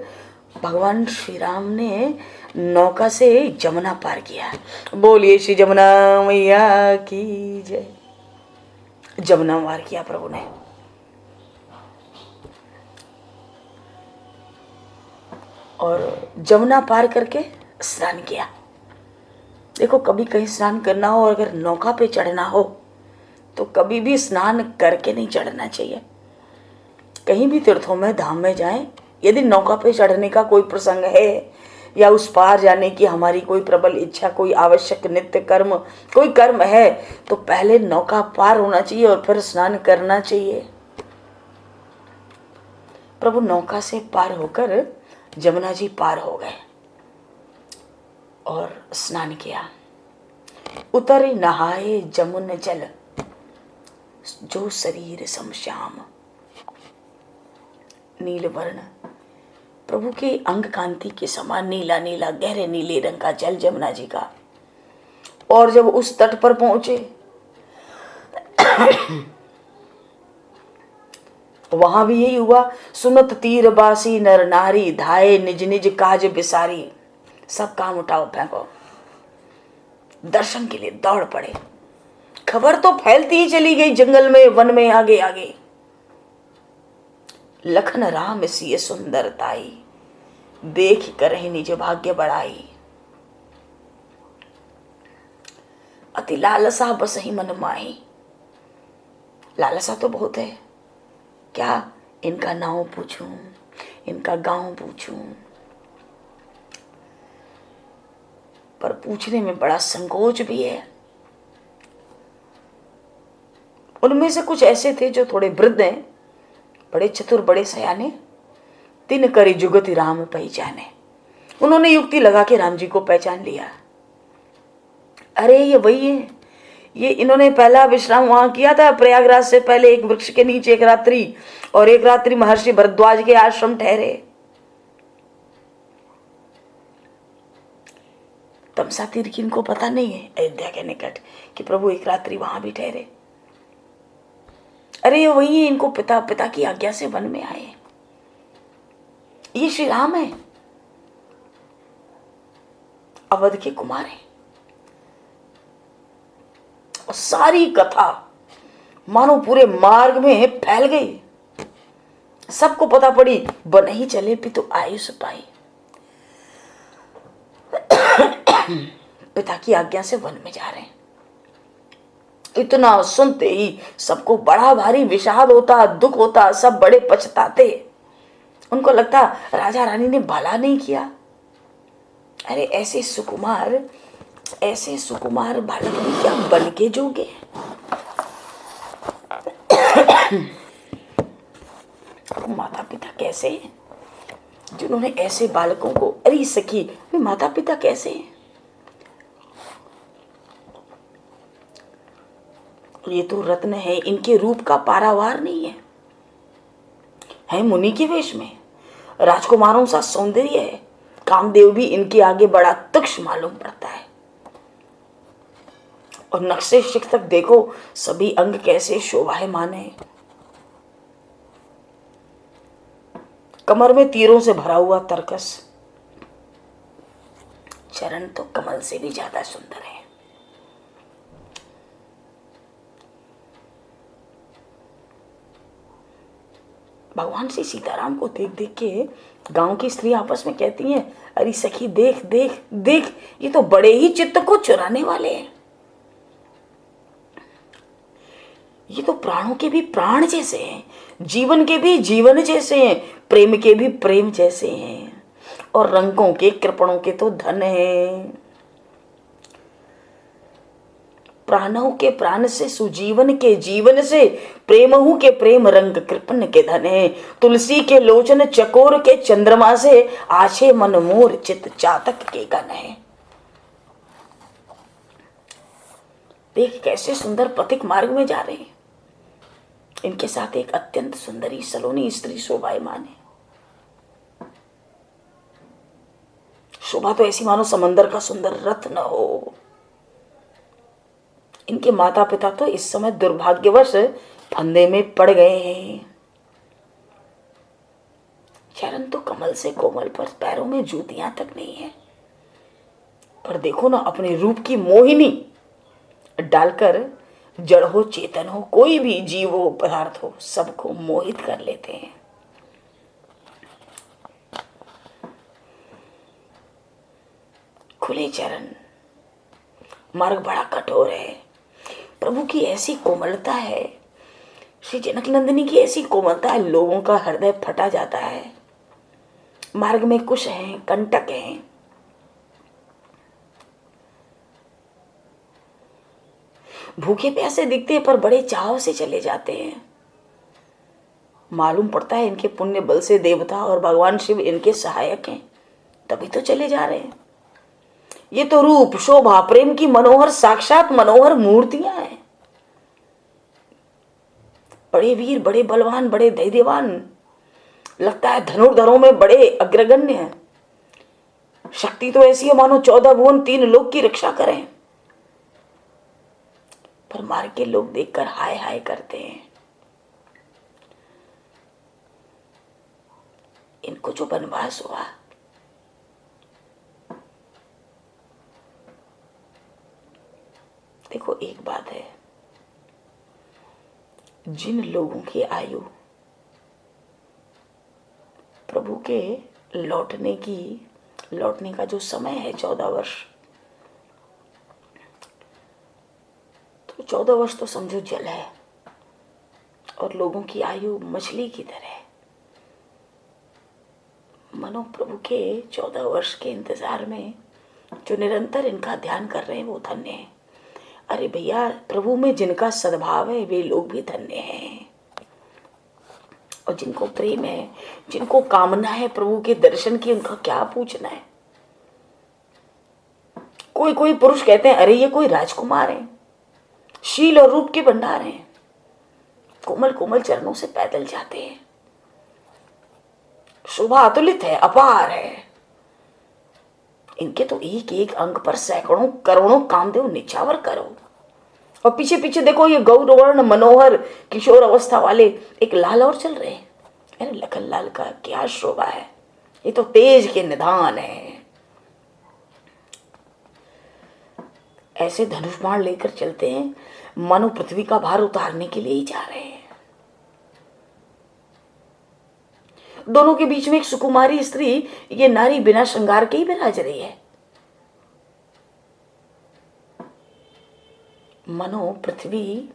भगवान श्री राम ने नौका से जमुना पार किया। बोलिए श्री जमुना मैया की जय। जमुना पार किया प्रभु ने, और जमुना पार करके स्नान किया। देखो, कभी कहीं स्नान करना हो, अगर नौका पे चढ़ना हो तो कभी भी स्नान करके नहीं चढ़ना चाहिए। कहीं भी तीर्थों में, धाम में जाएं, यदि नौका पे चढ़ने का कोई प्रसंग है या उस पार जाने की हमारी कोई प्रबल इच्छा, कोई आवश्यक नित्य कर्म, कोई कर्म है, तो पहले नौका पार होना चाहिए और फिर स्नान करना चाहिए। प्रभु नौका से पार होकर जमुना जी पार हो गए और स्नान किया। उतर नहाए जमुन जल, जो शरीर समश्याम। नील वर्ण, प्रभु के अंग कांति के समान नीला नीला गहरे नीले रंग का जल जमुना जी का। और जब उस तट पर पहुंचे वहां भी यही हुआ। सुनत तीर बासी नर नारी, धाये निज निज काज बिसारी। सब काम उठाओ फेंको, दर्शन के लिए दौड़ पड़े। खबर तो फैलती ही चली गई, जंगल में, वन में, आगे आगे। लखन राम सिय सुंदरताई, देख करहि निज भाग्य बढ़ाई। अति लालसा बसहि मन माही, लालसा तो बहुत है, क्या इनका नाम पूछूं, इनका गांव पूछूं, पर पूछने में बड़ा संकोच भी है। उनमें से कुछ ऐसे थे जो थोड़े वृद्ध हैं, बड़े चतुर, बड़े सयाने, तिन करी जुगति राम पहचाने। उन्होंने युक्ति लगा के राम जी को पहचान लिया। अरे ये वही है, ये इन्होंने पहला विश्राम वहां किया था प्रयागराज से पहले, एक वृक्ष के नीचे एक रात्रि, और एक रात्रि महर्षि भरद्वाज के आश्रम ठहरे। तमसा तीर की इनको पता नहीं है, अयोध्या के निकट, कि प्रभु एक रात्रि वहां भी ठहरे। अरे ये वही है, इनको पिता की आज्ञा से वन में आए। ये श्री राम है, अवध के कुमार हैं। और सारी कथा मानो पूरे मार्ग में फैल गई, सबको पता पड़ी। बन ही चले पितु आयुष पाई, पिता की आज्ञा से वन में जा रहे हैं। इतना सुनते ही सबको बड़ा भारी विषाद होता, दुख होता, सब बड़े पछताते। उनको लगता राजा रानी ने भला नहीं किया। अरे ऐसे सुकुमार बालक भी क्या बन के जोगे। माता पिता कैसे हैं जिन्होंने ऐसे बालकों को, अरे सखी वे माता पिता कैसे हैं। ये तो रत्न है, इनके रूप का पारावार नहीं है मुनि के वेश में, राजकुमारों सा सौंदर्य है। कामदेव भी इनके आगे बड़ा तुक्ष मालूम पड़ता है। और नक्शे शिख तक देखो, सभी अंग कैसे शोभायमान है। कमर में तीरों से भरा हुआ तरकस, चरण तो कमल से भी ज्यादा सुंदर है। भगवान श्री सीताराम को देख देख के गांव की स्त्री आपस में कहती हैं, अरे सखी देख देख देख, ये तो बड़े ही चित्त को चुराने वाले हैं। ये तो प्राणों के भी प्राण जैसे हैं, जीवन के भी जीवन जैसे हैं, प्रेम के भी प्रेम जैसे हैं, और रंगों के कृपणों के तो धन हैं। प्राणों के प्राण से, सुजीवन के जीवन से, प्रेमहु के प्रेम रंग कृपण के धन है। तुलसी के लोचन चकोर के चंद्रमा से, आछे मन मोर चित चातक के गण है। देख कैसे सुंदर पथिक मार्ग में जा रहे हैं। इनके साथ एक अत्यंत सुंदरी सलोनी स्त्री शोभायमान है। शोभा तो ऐसी मानो समंदर का सुंदर रत्न हो। इनके माता पिता तो इस समय दुर्भाग्यवश फंदे में पड़ गए हैं। चरण तो कमल से कोमल, पर पैरों में जूतियां तक नहीं है। पर देखो ना, अपने रूप की मोहिनी डालकर जड़ हो चेतन हो, कोई भी जीव हो पदार्थ हो, सबको मोहित कर लेते हैं। खुले चरण, मार्ग बड़ा कठोर है। प्रभु की ऐसी कोमलता है, श्री जनक नंदिनी की ऐसी कोमलता है, लोगों का हृदय फटा जाता है। मार्ग में कुश हैं, कंटक हैं, भूखे प्यासे दिखते हैं, पर बड़े चाव से चले जाते हैं। मालूम पड़ता है इनके पुण्य बल से देवता और भगवान शिव इनके सहायक हैं, तभी तो चले जा रहे हैं। ये तो रूप शोभा प्रेम की मनोहर, साक्षात मनोहर मूर्तियां हैं। बड़े वीर, बड़े बलवान, बड़े धैर्यवान, लगता है धनुर्धरों में बड़े अग्रगण्य हैं। शक्ति तो ऐसी है मानो 14 भुवन 3 लोक की रक्षा करें। पर मार्ग के लोग देखकर हाय हाय करते हैं। इनको जो वनवास हुआ, देखो एक बात है, जिन लोगों की आयु के लौटने का जो समय है 14 वर्ष, तो 14 वर्ष तो समझो जल है और लोगों की आयु मछली की तरह। मनो प्रभु के 14 वर्ष के इंतजार में जो निरंतर इनका ध्यान कर रहे हैं वो धन्य है। अरे भैया, प्रभु में जिनका सद्भाव है वे लोग भी धन्य हैं। और जिनको प्रेम है, जिनको कामना है प्रभु के दर्शन की, उनका क्या पूछना है। कोई पुरुष कहते हैं अरे ये कोई राजकुमार है, शील और रूप के भंडार हैं, कोमल कोमल चरणों से पैदल जाते हैं, शोभा अतुलित है, अपार है। इनके तो एक एक अंग पर सैकड़ों करोड़ों कामदेव निछावर करो। और पीछे पीछे देखो ये गौरवर्ण मनोहर किशोर अवस्था वाले एक लाल और चल रहे हैं। अरे लखन लाल का क्या शोभा है, ये तो तेज के निधान है। ऐसे धनुष बाण लेकर चलते हैं, मानो पृथ्वी का भार उतारने के लिए ही जा रहे हैं। दोनों के बीच में एक सुकुमारी स्त्री, ये नारी बिना श्रृंगार के ही विराज रही है। मनो पृथ्वी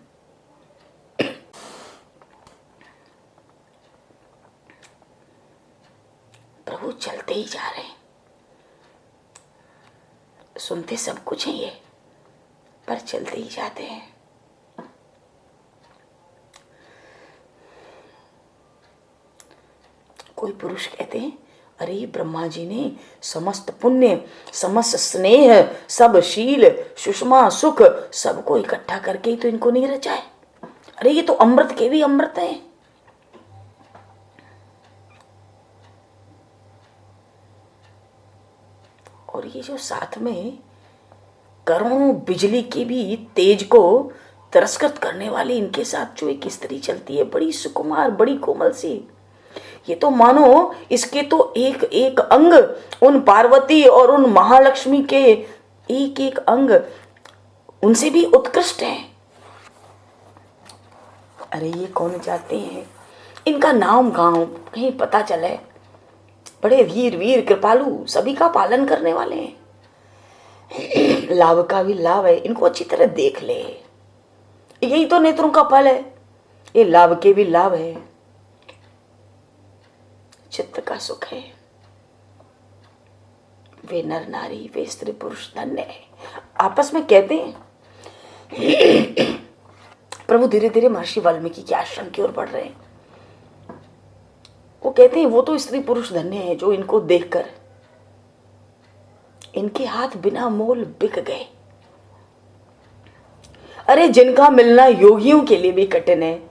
प्रभु चलते ही जा रहे हैं। सुनते सब कुछ है ये, पर चलते ही जाते हैं। कोई पुरुष कहते हैं अरे ब्रह्मा जी ने समस्त पुण्य, समस्त स्नेह, सब शील, सुषमा, सुख सबको इकट्ठा करके ही तो इनको नहीं रचा है। अरे ये तो अमृत के भी अमृत है। और ये जो साथ में करोड़ों बिजली के भी तेज को तिरस्कृत करने वाली इनके साथ जो एक स्त्री चलती है, बड़ी सुकुमार, बड़ी कोमल सी, ये तो मानो इसके तो एक एक अंग उन पार्वती और उन महालक्ष्मी के एक एक अंग उनसे भी उत्कृष्ट हैं। अरे ये कौन जाते हैं, इनका नाम गांव कहीं पता चले। बड़े धीर वीर कृपालु, सभी का पालन करने वाले हैं। लाभ का भी लाभ है, इनको अच्छी तरह देख ले। यही तो नेत्रों का फल है, ये लाभ के भी लाभ है, चित्त का सुख है। वे नर नारी, वे स्त्री पुरुष धन्य है। आपस में कहते हैं प्रभु धीरे धीरे महर्षि वाल्मीकि के आश्रम की ओर बढ़ रहे हैं। वो कहते हैं वो तो स्त्री पुरुष धन्य है जो इनको देखकर इनके हाथ बिना मोल बिक गए। अरे जिनका मिलना योगियों के लिए भी कठिन है,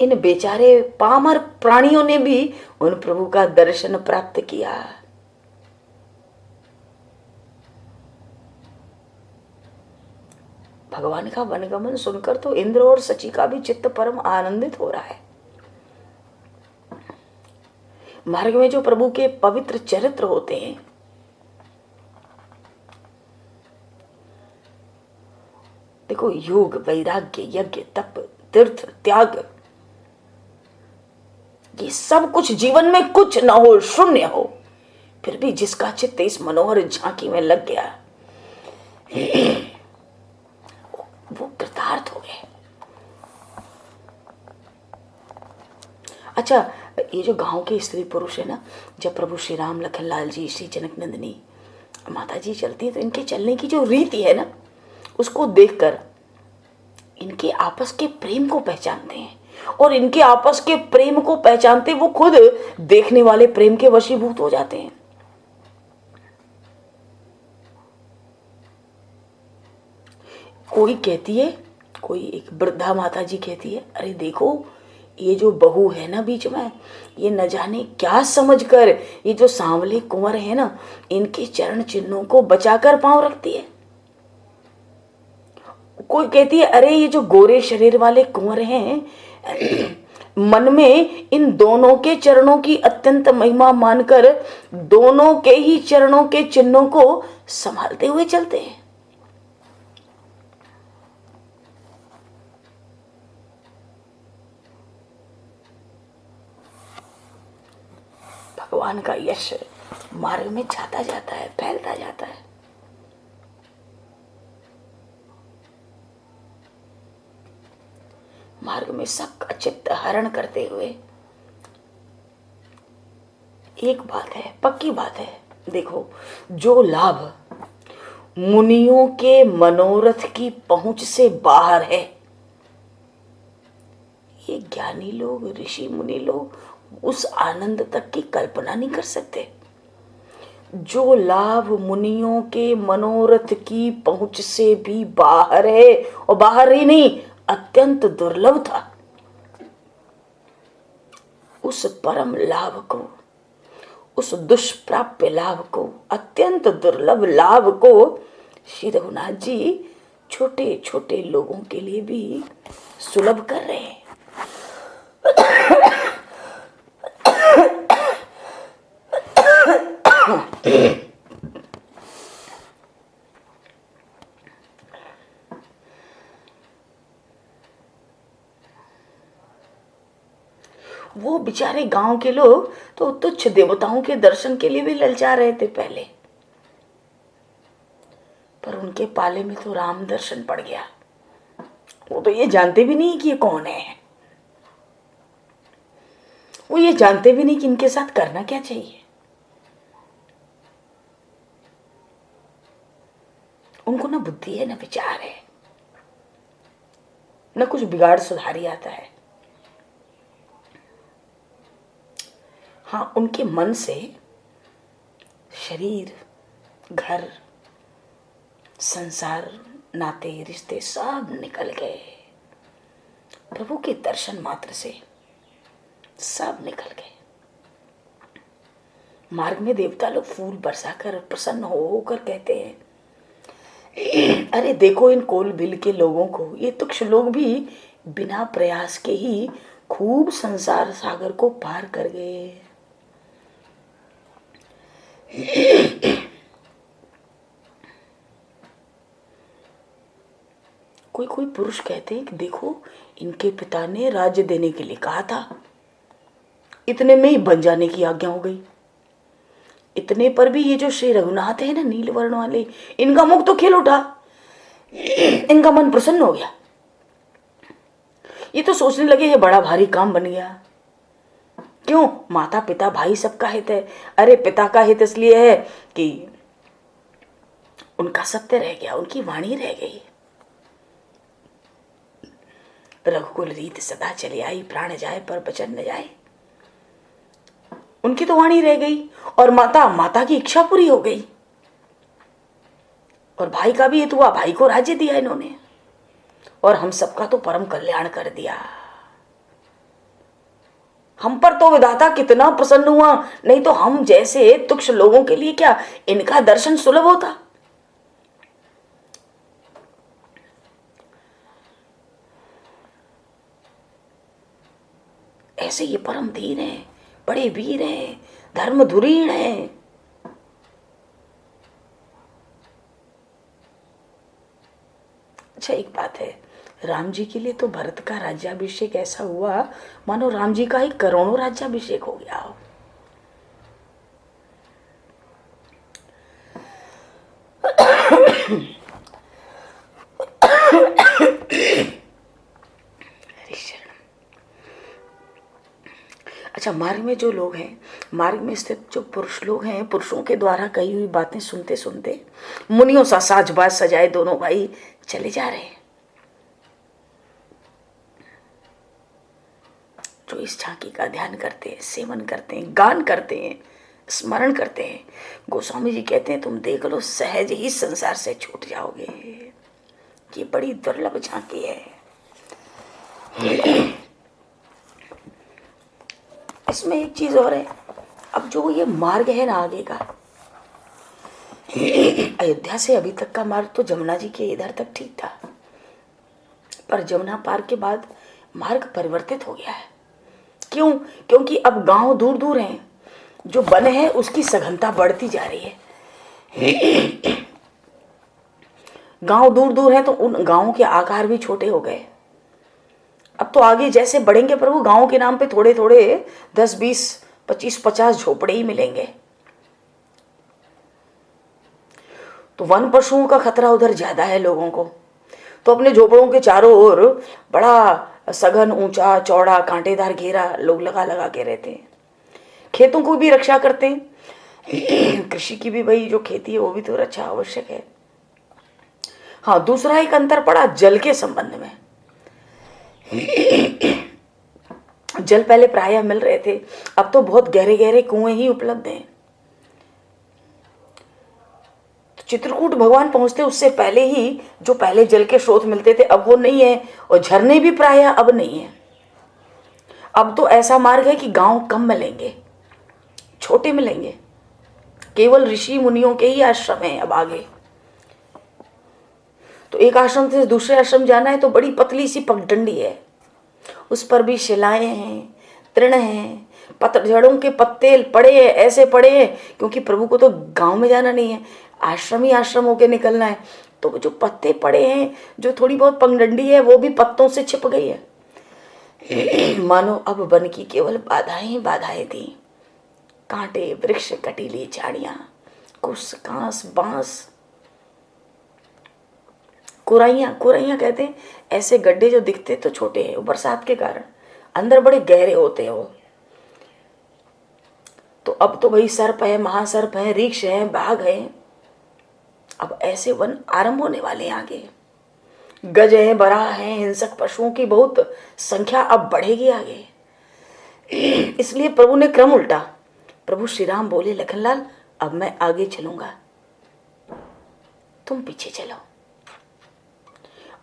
इन बेचारे पामर प्राणियों ने भी उन प्रभु का दर्शन प्राप्त किया। भगवान का वनगमन सुनकर तो इंद्र और सची का भी चित्त परम आनंदित हो रहा है। मार्ग में जो प्रभु के पवित्र चरित्र होते हैं, देखो योग, वैराग्य, यज्ञ, तप, तीर्थ, त्याग, ये सब कुछ जीवन में कुछ न हो, शून्य हो, फिर भी जिसका चित्त इस मनोहर झांकी में लग गया वो कृतार्थ हो गए। अच्छा, ये जो गांव के स्त्री पुरुष है ना, जब प्रभु श्री राम, लखन लाल जी, श्री जनक नंदिनी माता जी चलती है तो इनके चलने की जो रीति है ना, उसको देखकर इनके आपस के प्रेम को पहचानते हैं। और इनके आपस के प्रेम को पहचानते वो खुद देखने वाले प्रेम के वशीभूत हो जाते हैं। कोई कहती है, कोई एक वृद्धा माता जी कहती है, अरे देखो ये जो बहू है ना बीच में, ये न जाने क्या समझकर ये जो सांवले कुंवर है ना, इनके चरण चिन्हों को बचाकर पांव रखती है। कोई कहती है अरे ये जो गोरे शरीर वाले कुंवर हैं, मन में इन दोनों के चरणों की अत्यंत महिमा मानकर दोनों के ही चरणों के चिन्हों को संभालते हुए चलते हैं। भगवान का यश मार्ग में जाता जाता है, फैलता जाता है। मार्ग में सबका चित्त हरण करते हुए एक बात है, पक्की बात है, देखो, जो लाभ मुनियों के मनोरथ की पहुंच से बाहर है, ये ज्ञानी लोग, ऋषि मुनि लोग उस आनंद तक की कल्पना नहीं कर सकते। जो लाभ मुनियों के मनोरथ की पहुंच से भी बाहर है, और बाहर ही नहीं, अत्यंत दुर्लभ था, उस परम लाभ को, उस दुष्प्राप्य लाभ को, अत्यंत दुर्लभ लाभ को श्री रघुनाथ जी छोटे छोटे लोगों के लिए भी सुलभ कर रहे हैं। वो बेचारे गांव के लोग तो तुच्छ देवताओं के दर्शन के लिए भी ललचा रहे थे पहले, पर उनके पाले में तो राम दर्शन पड़ गया। वो तो ये जानते भी नहीं कि ये कौन है, वो ये जानते भी नहीं कि इनके साथ करना क्या चाहिए। उनको ना बुद्धि है, ना विचार है, न कुछ बिगाड़ सुधारी आता है। हाँ, उनके मन से शरीर, घर, संसार, नाते, रिश्ते सब निकल गए। प्रभु के दर्शन मात्र से सब निकल गए। मार्ग में देवता लोग फूल बरसाकर प्रसन्न होकर कहते हैं, अरे देखो इन कोल बिल के लोगों को, ये तुक्ष लोग भी बिना प्रयास के ही खूब संसार सागर को पार कर गए। कोई कोई पुरुष कहते हैं कि देखो इनके पिता ने राज्य देने के लिए कहा था, इतने में ही बन जाने की आज्ञा हो गई। इतने पर भी ये जो श्री रघुनाथ है ना, नील वर्ण वाले, इनका मुख तो खिल उठा, इनका मन प्रसन्न हो गया। ये तो सोचने लगे ये बड़ा भारी काम बन गया। क्यों? माता पिता भाई सबका हित है। अरे पिता का हित इसलिए है कि उनका सत्य रह गया, उनकी वाणी रह गई। रघुकुल रीत सदा चली आई, प्राण जाए पर वचन न जाए। उनकी तो वाणी रह गई, और माता की इच्छा पूरी हो गई। और भाई का भी हित हुआ, भाई को राज्य दिया इन्होंने, और हम सबका तो परम कल्याण कर दिया। हम पर तो विधाता कितना प्रसन्न हुआ, नहीं तो हम जैसे तुक्ष लोगों के लिए क्या इनका दर्शन सुलभ होता। ऐसे ये परम धीर हैं, बड़े वीर हैं, धर्म धुरीण हैं। अच्छा, एक बात है, राम जी के लिए तो भरत का राज्याभिषेक ऐसा हुआ मानो राम जी का ही करोड़ों राज्याभिषेक हो गया हो। अच्छा, मार्ग में जो लोग हैं, मार्ग में स्थित जो पुरुष लोग हैं, पुरुषों के द्वारा कही हुई बातें सुनते सुनते मुनियों सा साजबाज सजाए दोनों भाई चले जा रहे हैं। जो इस झांकी का ध्यान करते हैं, सेवन करते हैं, गान करते हैं, स्मरण करते हैं, गोस्वामी जी कहते हैं तुम देख लो सहज ही संसार से छूट जाओगे। ये बड़ी दुर्लभ झांकी है। इसमें एक चीज और है, अब जो ये मार्ग है ना आगे का, अयोध्या से अभी तक का मार्ग तो जमुना जी के इधर तक ठीक था, पर जमुना पार के बाद मार्ग परिवर्तित हो गया है। क्यों? क्योंकि अब गांव दूर दूर हैं, जो वन है उसकी सघनता बढ़ती जा रही है। गांव दूर दूर हैं तो उन गांवों के आकार भी छोटे हो गए। अब तो आगे जैसे बढ़ेंगे प्रभु, गांव के नाम पे थोड़े थोड़े 10-20 25-50 झोपड़े ही मिलेंगे। तो वन पशुओं का खतरा उधर ज्यादा है लोगों को। तो अपने झोपड़ों के चारों ओर बड़ा सघन, ऊंचा, चौड़ा, कांटेदार घेरा लोग लगा लगा के रहते हैं। खेतों को भी रक्षा करते हैं। कृषि की भी भाई जो खेती है वो भी तो रक्षा आवश्यक है। हाँ, दूसरा एक अंतर पड़ा जल के संबंध में। जल पहले प्रायः मिल रहे थे, अब तो बहुत गहरे गहरे कुएं ही उपलब्ध हैं। तो चित्रकूट भगवान पहुंचते उससे पहले ही जो पहले जल के स्रोत मिलते थे अब वो नहीं है, और झरने भी प्रायः अब नहीं है। अब तो ऐसा मार्ग है कि गांव कम मिलेंगे, छोटे मिलेंगे, केवल ऋषि मुनियों के ही आश्रम हैं अब आगे। तो एक आश्रम से दूसरे आश्रम जाना है तो बड़ी पतली सी पगडंडी है, उस पर भी शिलाएं हैं, तृण हैं, पतझड़ों के पत्ते पड़े हैं, ऐसे पड़े हैं, क्योंकि प्रभु को तो गांव में जाना नहीं है, आश्रम ही आश्रम होके निकलना है। तो जो पत्ते पड़े हैं, जो थोड़ी बहुत पगडंडी है, वो भी पत्तों से छिप गई है। मानो अब वन की केवल बाधाएं ही बाधाएं थी। कांटे, वृक्ष, कटीली झाड़ियां, कुश, कांस, बांस, कुराइयां कहते हैं ऐसे गड्ढे जो दिखते तो छोटे हैं, वो बरसात के कारण अंदर बड़े गहरे होते हैं वो। तो अब तो भाई सर्प है, महासर्प है, रीछ है, बाघ है। अब ऐसे वन आरंभ होने वाले हैं आगे। गज है, बराह है, हिंसक पशुओं की बहुत संख्या अब बढ़ेगी आगे। इसलिए प्रभु ने क्रम उल्टा। प्रभु श्री राम बोले, लखनलाल अब मैं आगे चलूंगा, तुम पीछे चलो।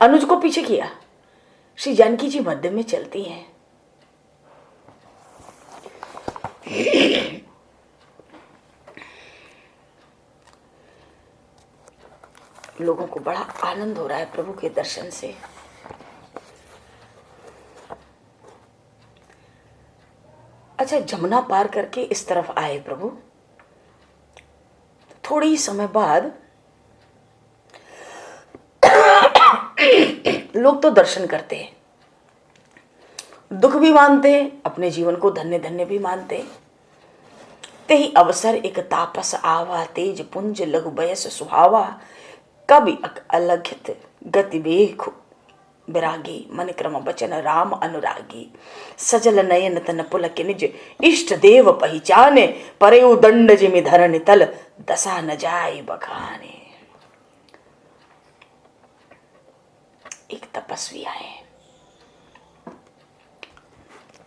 अनुज को पीछे किया, श्री जानकी जी मध्य में चलती हैं। लोगों को बड़ा आनंद हो रहा है प्रभु के दर्शन से। अच्छा, जमुना पार करके इस तरफ आए प्रभु। थोड़ी ही समय बाद लोग तो दर्शन करते हैं, दुख भी मानते, अपने जीवन को धन्य धन्य भी मानते। ते ही अवसर एक तापस आवा, तेज पुंज लघु बयस सुहावा, कवि अलघित गति बेख विरागी, मन क्रम बचन राम अनुरागी, सजल नयन तन पुलक निज इष्ट देव पहचाने, परे दंड जिमि धरन तल दशा न जाय बखाने। एक तपस्वी आए,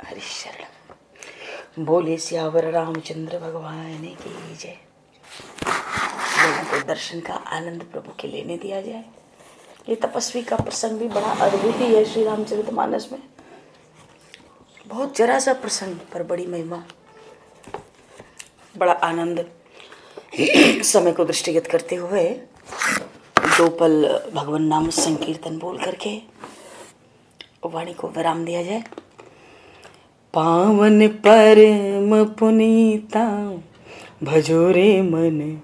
हरिशरण बोले, सियावर रामचंद्र भगवान की जय। लोगों को दर्शन का आनंद प्रभु के लेने दिया जाए। ये तपस्वी का प्रसंग भी बड़ा अद्भुत ही है श्री रामचरितमानस में। बहुत जरा सा प्रसंग पर बड़ी महिमा, बड़ा आनंद। समय को दृष्टिगत करते हुए 2 पल भगवान नाम संकीर्तन बोल करके वाणी को विराम दिया जाए। पावन परम पुनीता भजो रे मन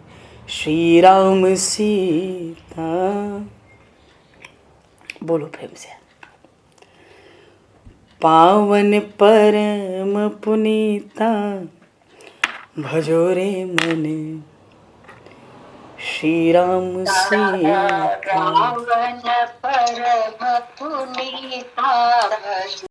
श्री राम सीता। बोलो प्रेम से। पावन परम पुनीता भजो रे मन श्री राम सीता। पावन परम पुनीता